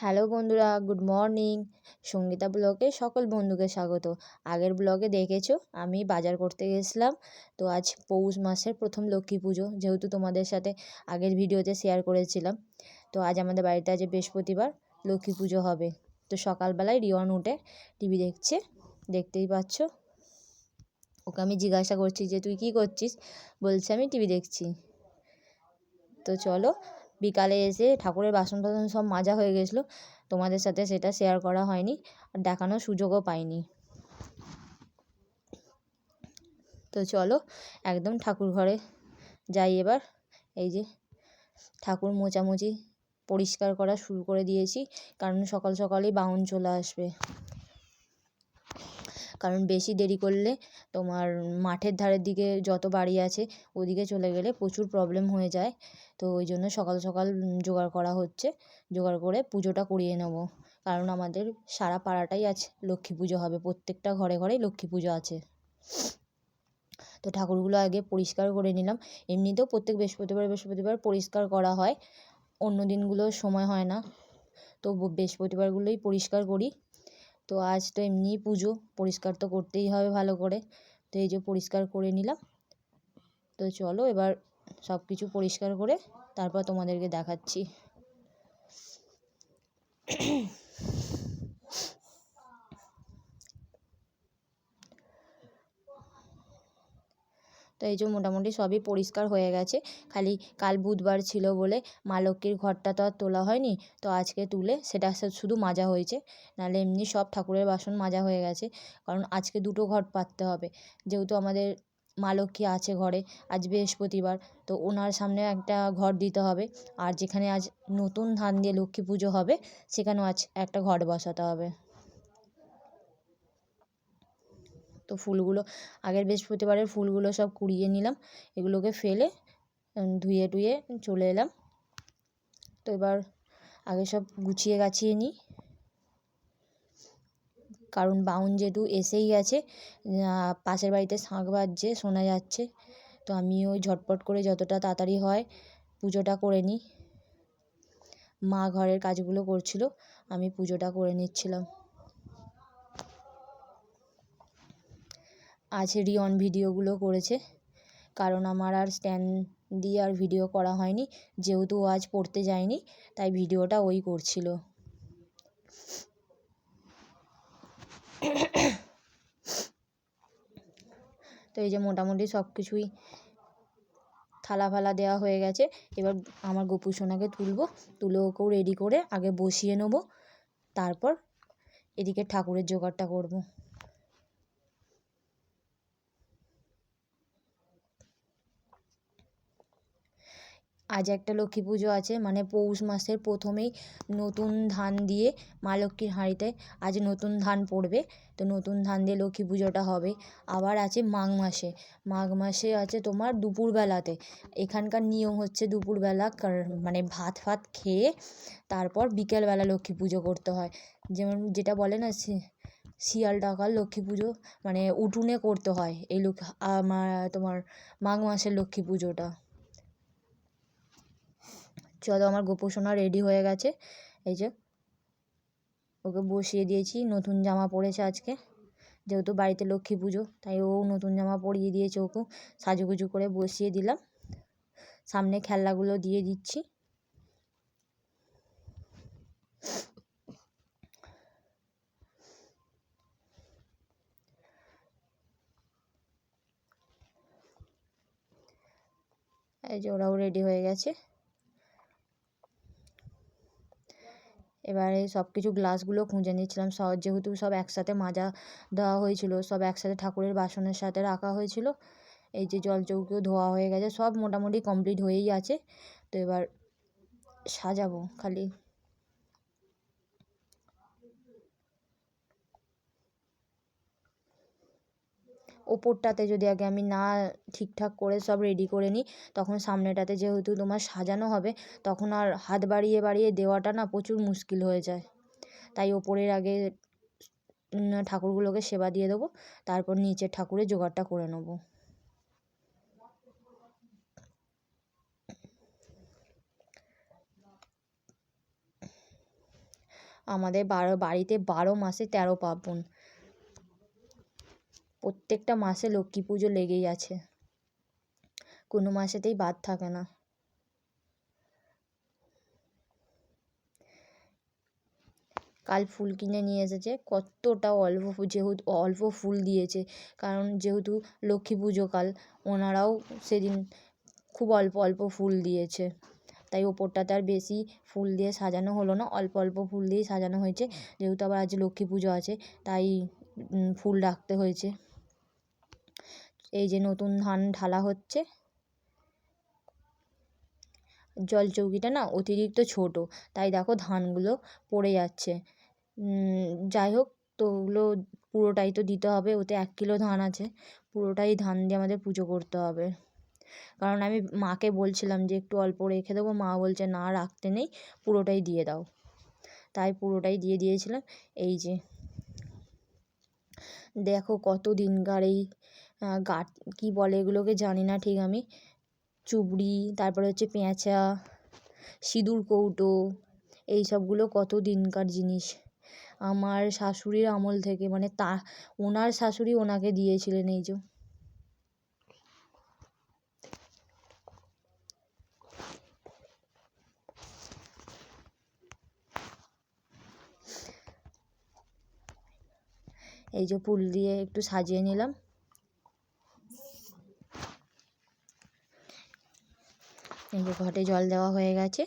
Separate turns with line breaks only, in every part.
Hello বন্ধুরা, good morning. Sangeeta ব্লগে সকল বন্ধুকে স্বাগত। আগের ব্লগে দেখেছো আমি বাজার করতে গেছিলাম। তো আজ পৌষ মাসের প্রথম লক্ষ্মী পুজো, যেহেতু তোমাদের সাথে আগের ভিডিওতে শেয়ার করেছিলাম। তো আজ আমাদের বাড়িতে আজ বৃহস্পতিবার লক্ষ্মী পুজো হবে। তো সকালবেলায় রিয়ন উঠে টিভি দেখছে, দেখতেই পাচ্ছ। ওকে আমি জিজ্ঞাসা করছি যে তুই কী করছিস, বলছে আমি টিভি দেখছি। তো চলো, বিকালে এসে ঠাকুরের বাসন টাসন সব মাজা হয়ে গেছিলো, তোমাদের সাথে সেটা শেয়ার করা হয়নি আর দেখানোর সুযোগও পাইনি। তো চলো একদম ঠাকুর ঘরে যাই এবার। এই যে ঠাকুর মোছামুছি পরিষ্কার করা শুরু করে দিয়েছি, কারণ সকাল সকালই বাউন চলে আসবে। কারণ বেশি দেরি করলে তোমার মাঠের ধারের দিকে যত বাড়ি আছে ওদিকে চলে গেলে প্রচুর প্রবলেম হয়ে যায়। তো ওই জন্য সকাল সকাল জোগাড় করা হচ্ছে, জোগাড় করে পুজোটা করিয়ে নেব। কারণ আমাদের সারা পাড়াটাই আজ লক্ষ্মী পুজো হবে, প্রত্যেকটা ঘরে ঘরেই লক্ষ্মী পুজো আছে। তো ঠাকুরগুলো আগে পরিষ্কার করে নিলাম। এমনিতেও প্রত্যেক বৃহস্পতিবার পরিষ্কার করা হয়, অন্য দিনগুলো সময় হয় না, তো বৃহস্পতিবারগুলোই পরিষ্কার করি। তো আজ তো এমনিই পুজো, পরিষ্কার তো করতেই হবে ভালো করে। তো এই যে পরিষ্কার করে নিলাম। তো চলো এবার সব কিছু পরিষ্কার করে তারপর তোমাদেরকে দেখাচ্ছি। তো এই যে মোটামুটি সবই পরিষ্কার হয়ে গেছে, খালি কাল বুধবার ছিল বলে মা লক্ষ্মীর ঘরটা তো আর তোলা হয়নি। তো আজকে তুলে সেটা শুধু মাজা হয়েছে, নাহলে এমনি সব ঠাকুরের বাসন মাজা হয়ে গেছে। কারণ আজকে দুটো ঘট পাততে হবে, যেহেতু আমাদের মা লক্ষ্মী আছে ঘরে, আজ বৃহস্পতিবার, তো ওনার সামনে একটা ঘর দিতে হবে। আর যেখানে আজ নতুন ধান দিয়ে লক্ষ্মী পুজো হবে সেখানেও আজ একটা ঘট বসাতে হবে। তো ফুলগুলো আগের বৃহস্পতিবারের ফুলগুলো সব কুড়িয়ে নিলাম, এগুলোকে ফেলে ধুয়ে টুয়ে চলে এলাম। তো এবার আগে সব গুছিয়ে গাছিয়ে নিই, কারণ বাউন যেহেতু এসেই গেছে, পাশের বাড়িতে শাঁখ বাজছে শোনা যাচ্ছে। তো আমি ওই ঝটপট করে যতটা তাড়াতাড়ি হয় পুজোটা করে নিই। মা ঘরের কাজগুলো করছিল, আমি পুজোটা করে নিচ্ছিলাম। আজ রিয়ন ভিডিওগুলো করেছে, কারণ আমার আর স্ট্যান্ড দিয়ে আর ভিডিও করা হয়নি, যেহেতু আজ পড়তে যায়নি তাই ভিডিওটা ওই করছিল। তো এই যে মোটামুটি সব কিছুই থালা ফালা দেওয়া হয়ে গেছে। এবার আমার গোপু সোনাকে তুলে ওকেও রেডি করে আগে বসিয়ে নেব, তারপর এদিকে ঠাকুরের জোগাড়টা করব। আজ একটা লক্ষ্মী পুজো আছে, মানে পৌষ মাসের প্রথমেই নতুন ধান দিয়ে মা লক্ষ্মীর হাঁড়িতে আজ নতুন ধান পড়বে। তো নতুন ধান দিয়ে লক্ষ্মী পুজোটা হবে। আবার আছে মাঘ মাসে আছে তোমার দুপুরবেলাতে। এখানকার নিয়ম হচ্ছে দুপুরবেলা মানে ভাত ফাত খেয়ে তারপর বিকেলবেলা লক্ষ্মী পুজো করতে হয়। যেমন যেটা বলে না শিয়াল ডাকার লক্ষ্মী পুজো, মানে উঠোনে করতে হয় এই তোমার মাঘ মাসের লক্ষ্মী পুজোটা। চলো, আমার গোপু সোনা রেডি হয়ে গেছে, এই যে ওকে বসিয়ে দিয়েছি। নতুন জামা পরেছে আজকে, যেহেতু বাড়িতে লক্ষ্মী পুজো তাই ও নতুন জামা পরিয়ে দিয়েছে, ওকে সাজুগুজু করে বসিয়ে দিলাম। সামনে খেলনাগুলো দিয়ে দিচ্ছি। এই যে ওরাও রেডি হয়ে গেছে। এবারে সব কিছু গ্লাসগুলো খুঁজে নিচ্ছিলাম, যেহেতু সব একসাথে মাজা দেওয়া হয়েছিল, সব একসাথে ঠাকুরের বাসনের সাথে রাখা হয়েছিল। এই যে জল চৌকিও ধোয়া হয়ে গেছে, সব মোটামুটি কমপ্লিট হয়েই আছে। তো এবার সাজাবো খালি। ওপরটাতে যদি আগে আমি না ঠিকঠাক করে সব রেডি করে নিই, তখন সামনেটাতে যেহেতু তোমার সাজানো হবে, তখন আর হাত বাড়িয়ে বাড়িয়ে দেওয়াটা না প্রচুর মুশকিল হয়ে যায়। তাই ওপরের আগে ঠাকুরগুলোকে সেবা দিয়ে দেবো, তারপর নিচের ঠাকুরের জোগাড়টা করে নেবো। আমাদের বাড়িতে 12 মাসে 13 পার্বণ, প্রত্যেকটা মাসে লক্ষ্মী পুজো লেগেই আছে, কোনো মাসেতেই বাদ থাকে না। কাল ফুল কিনে নিয়ে এসেছে, কতটা অল্প, যেহেতু অল্প ফুল দিয়েছে, কারণ যেহেতু লক্ষ্মী পুজো কাল, ওনারাও সেদিন খুব অল্প অল্প ফুল দিয়েছে, তাই ওপরটাতে আর বেশি ফুল দিয়ে সাজানো হলো না, অল্প অল্প ফুল দিয়েই সাজানো হয়েছে। যেহেতু আবার আজ লক্ষ্মী পুজো আছে, তাই ফুল রাখতে হয়েছে। এই যে নতুন ধান ঢালা হচ্ছে, জল চৌকিটা না অতিরিক্ত ছোট, তাই দেখো ধানগুলো পড়ে যাচ্ছে। যাই হোক, তো ওগুলো পুরোটাই তো দিতে হবে, ওতে 1 কিলো ধান আছে, পুরোটাই ধান দিয়ে আমাদের পুজো করতে হবে। কারণ আমি মাকে বলছিলাম যে একটু অল্প রেখে দেবো, মা বলছে না রাখতে নেই, পুরোটাই দিয়ে দাও, তাই পুরোটাই দিয়ে দিয়েছিলাম। এই যে দেখো কত দিনকার এই গাছ, কী বলে এগুলোকে জানি না ঠিক আমি, চুবড়ি, তারপরে হচ্ছে পেঁচা, সিঁদুর কৌটো, এই সবগুলো কত দিনকার জিনিস। আমার শাশুড়ির আমল থেকে, মানে ওনার শাশুড়ি ওনাকে দিয়েছিলেন। এই যে ফুল দিয়ে একটু সাজিয়ে নিলাম। এই যে ঘটে জল দেওয়া হয়ে গেছে,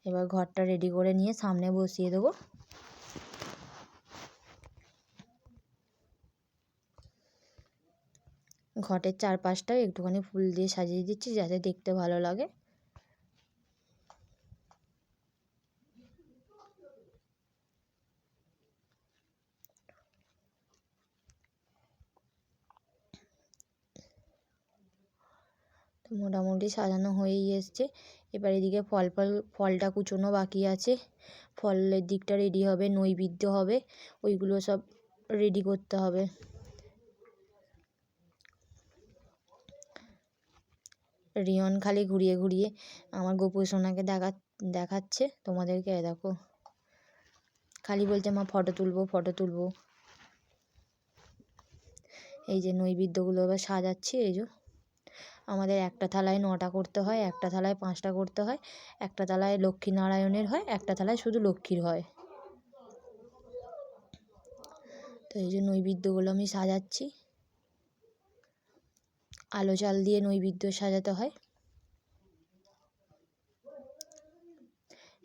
এবার ঘরটা রেডি করে নিয়ে সামনে বসিয়ে দেবো। ঘটের চারপাশটাও একটুখানি ফুল দিয়ে সাজিয়ে দিচ্ছি, যাতে দেখতে ভালো লাগে। মোটামুটি সাজানো হয়েই এসছে। এবার এদিকে ফলটা কুচোনো বাকি আছে, ফলের দিকটা রেডি হবে, নৈবেদ্য হবে, ওইগুলো সব রেডি করতে হবে। রিয়ন খালি ঘুরিয়ে ঘুরিয়ে আমার গোপু সোনাকে দেখাচ্ছে তোমাদেরকে। দেখো খালি বলছে মা ফটো তুলবো, ফটো তুলবো। এই যে নৈবেদ্যগুলো এবার সাজাচ্ছি। এই যে আমাদের একটা থালায় 9টা করতে হয়, একটা থালায় 5টা করতে হয়, একটা থালায় লক্ষ্মীনারায়ণের হয়, একটা থালায় শুধু লক্ষ্মীর হয়। তো এই যে নৈবেদ্যগুলো আমি সাজাচ্ছি, আলো চাল দিয়ে নৈবেদ্য সাজাতে হয়।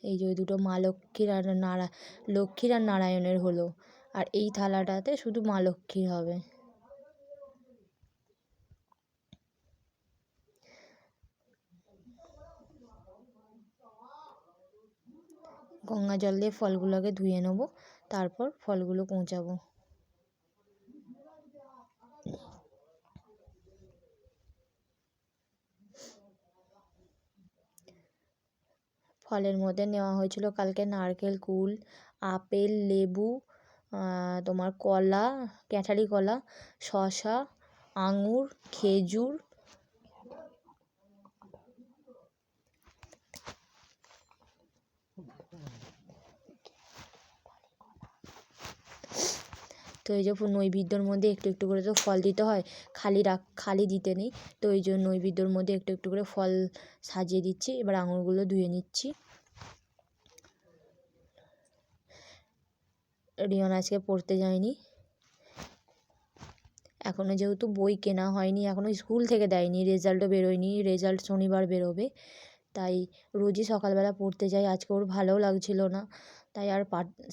এই যে ওই দুটো মা লক্ষ্মীর আর নারায়ণের হলো, আর এই থালাটাতে শুধু মা লক্ষ্মীর হবে। গঙ্গা জল দিয়ে ফলগুলোকে ধুয়ে নেব, তারপর ফলগুলো পৌঁছাবো। ফলের মধ্যে নেওয়া হয়েছিল কালকে নারকেল, কুল, আপেল, লেবু, তোমার কলা, ক্যাঁঠালি কলা, শসা, আঙুর, খেজুর, তো এই যে নৈবেদ্যর মধ্যে একটু একটু করে তো ফল দিতে হয়, খালি দিতে নেই, তো এই জন্য নৈবেদ্যর মধ্যে একটু একটু করে ফল সাজিয়ে দিচ্ছি। এবার আঙুরগুলো ধুয়ে নিচ্ছি। রিয়ন আজকে পড়তে যায়নি, এখনও যেহেতু বই কেনা হয়নি, এখনও স্কুল থেকে দেয়নি, রেজাল্টও বেরোয়নি, রেজাল্ট শনিবার বেরোবে, তাই রোজই সকালবেলা পড়তে যাই। আজকে ওর ভালোও লাগছিল না, তাই আর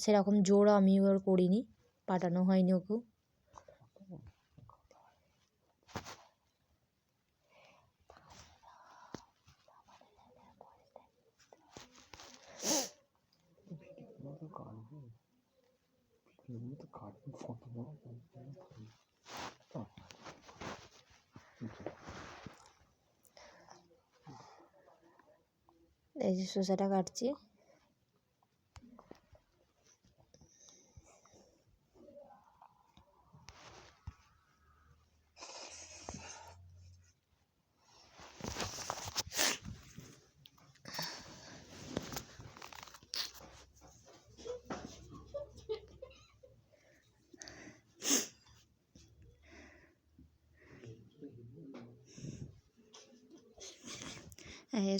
সেরকম জোর আমিও আর করিনি, পাঠানো হয়নি ওকেও। এই যে শসাটা কাটছি।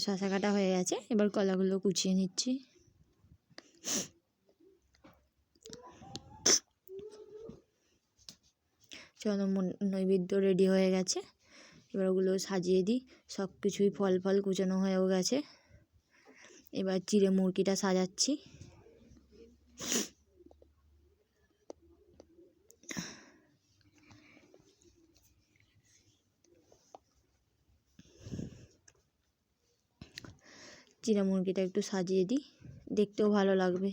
শশা কাটা হয়ে গেছে, এবার কলাগুলো কুচিয়ে নিচ্ছি। চলো নৈবেদ্য রেডি হয়ে গেছে, এবার ওগুলো সাজিয়ে দিই। সব কিছুই ফল ফল কুচানো হয়েও গেছে, এবার চিড়ে মুরগিটা সাজাচ্ছি। চিড়ে মুরগিটা একটু সাজিয়ে দিই, দেখতেও ভালো লাগবে।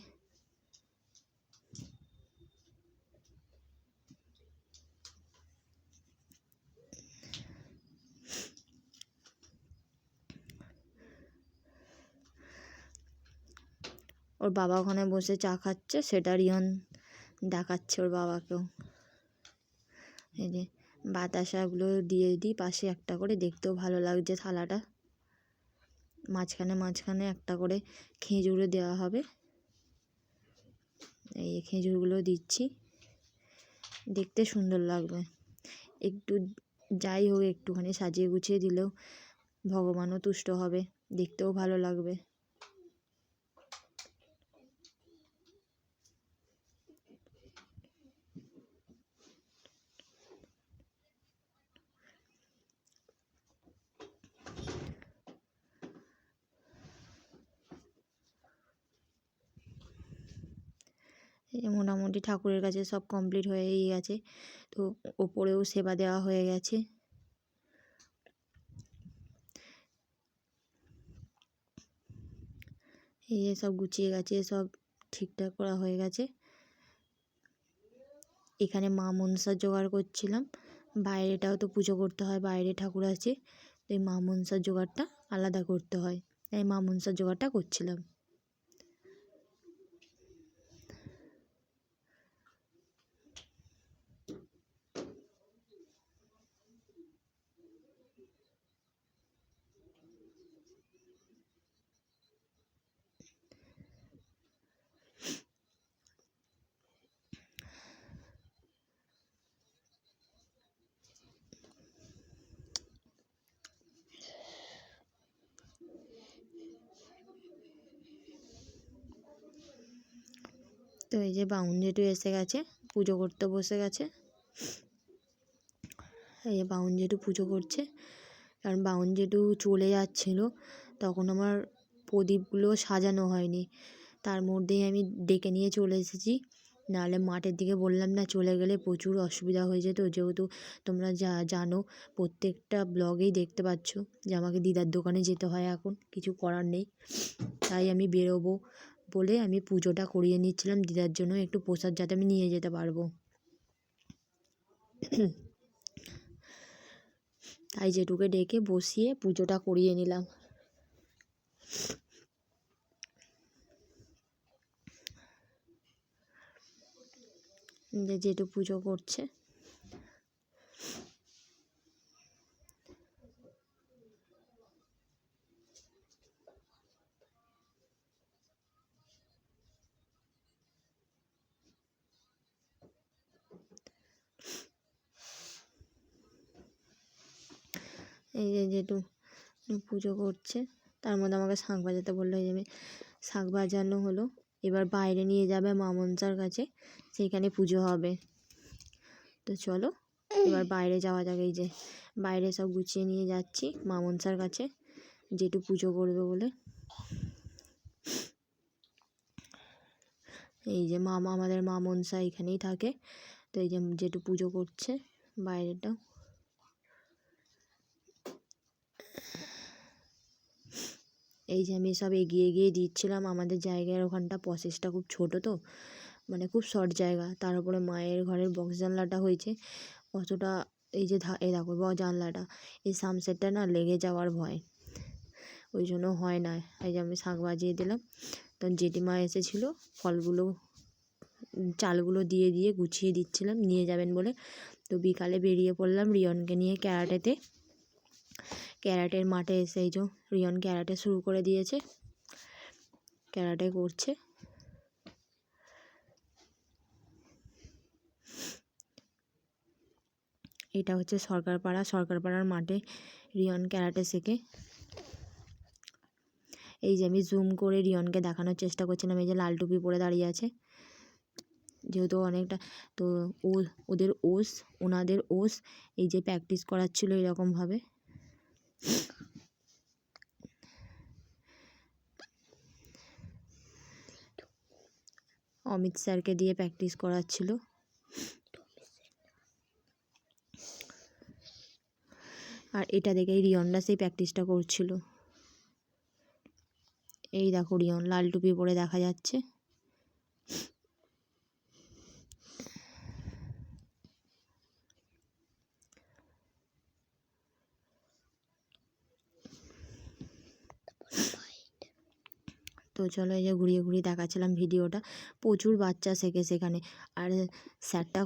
ওর বাবা ওখানে বসে চা খাচ্ছে, সেটা রিয়ন দেখাচ্ছে ওর বাবাকেও। এই যে বাতাসাগুলো দিয়ে দিই পাশে একটা করে, দেখতেও ভালো লাগছে থালাটা। মাঝখানে মাঝখানে একটা করে খেজুরও দেওয়া হবে, এই খেজুরগুলো দিচ্ছি, দেখতে সুন্দর লাগবে। একটু যাই হোক একটুখানি সাজিয়ে গুছিয়ে দিলেও ভগবানও তুষ্ট হবে, দেখতেও ভালো লাগবে। মোটামুটি ঠাকুরের কাছে সব কমপ্লিট হয়েই গেছে, তো ওপরেও সেবা দেওয়া হয়ে গেছে। এই যে সব গুছিয়ে গেছে, সব ঠিকঠাক করা হয়ে গেছে। এখানে মা মনসার জোগাড় করছিলাম, বাইরেটাও তো পুজো করতে হয়, বাইরে ঠাকুর আছে, তো এই মা মনসার জোগাড়টা আলাদা করতে হয়, তাই মা মনসার জোগাড়টা করছিলাম। তো এই যে বাউন জেঠু এসে গেছে, পুজো করতে বসে গেছে। এই যে বাউন জেঠু পুজো করছে, কারণ বাউন জেঠু চলে যাচ্ছিলো, তখন আমার প্রদীপগুলো সাজানো হয়নি, তার মধ্যেই আমি ডেকে নিয়ে চলে এসেছি। নাহলে মাঠের দিকে বললাম না, চলে গেলে প্রচুর অসুবিধা হয়ে যেত, যেহেতু তোমরা জানো, প্রত্যেকটা ব্লগেই দেখতে পাচ্ছ যে আমাকে দিদার দোকানে যেতে হয়, এখন কিছু করার নেই, তাই আমি বেরোবো বলে আমি পুজোটা করিয়ে নিচ্ছিলাম দিদার জন্য, একটু প্রসাদ যাতে আমি নিয়ে যেতে পারবো। তাই জেঠুকে ডেকে বসিয়ে পুজোটা করিয়ে নিলাম। জেঠু পুজো করছে। এই যে জেঠু পুজো করছে, তার মধ্যে আমাকে শাঁখ বাজাতে বললো, এই যে আমি শাঁখ বাজানো হলো। এবার বাইরে নিয়ে যাবে মা মনসার কাছে, সেইখানে পুজো হবে। তো চলো এবার বাইরে যাওয়া যাক। এই যে বাইরে সব গুছিয়ে নিয়ে যাচ্ছি মা মনসার কাছে, জেঠু পুজো করবে বলে। এই যে আমাদের মা মনসা এখানেই থাকে, তো এই যে জেঠু পুজো করছে বাইরেটা। এই যে আমি সব এগিয়ে এগিয়ে দিচ্ছিলাম, আমাদের জায়গার ওখানটা প্রসেসটা খুব ছোট, তো মানে খুব শর্ট জায়গা, তার উপরে মায়ের ঘরের বক্স জানলাটা হয়েছে অতটা, এই যে এই দেখো জানলাটা, এই সামসেটটা না লেগে যাওয়ার ভয়, ওই জন্য হয় না। এই যে আমি শাঁখ বাজিয়ে দিলাম, তখন জেঠিমা এসেছিলো, ফলগুলো চালগুলো দিয়ে দিয়ে গুছিয়ে দিচ্ছিলাম নিয়ে যাবেন বলে। তো বিকালে বেরিয়ে পড়লাম রিয়নকে নিয়ে ক্যারাটেতে, ক্যারাটের মাঠে এসে এই যে রিয়ন ক্যারাটে শুরু করে দিয়েছে, ক্যারাটে করছে। এটা হচ্ছে সরকারপাড়ার মাঠে রিয়ন ক্যারাটে শেখে। এই যে আমি জুম করে রিয়নকে দেখানোর চেষ্টা করছিলাম, এই যে লাল টুপি পরে দাঁড়িয়ে আছে, যেহেতু অনেকটা তো ওনাদের ওস এই যে প্র্যাকটিস করাচ্ছিল এরকমভাবে। অমিত স্যারকে দিয়ে প্র্যাকটিস করাচ্ছিল। আর এটা দেখেই রিয়নরা সেই প্র্যাকটিসটা করছিল। এই দেখো রিয়ন লাল টুপি পরে দেখা যাচ্ছে। তো চলো এই যে ঘুরিয়ে ঘুরিয়ে দেখাচ্ছিলাম ভিডিওটা। প্রচুর বাচ্চা শেখে সেখানে, আর স্যারটা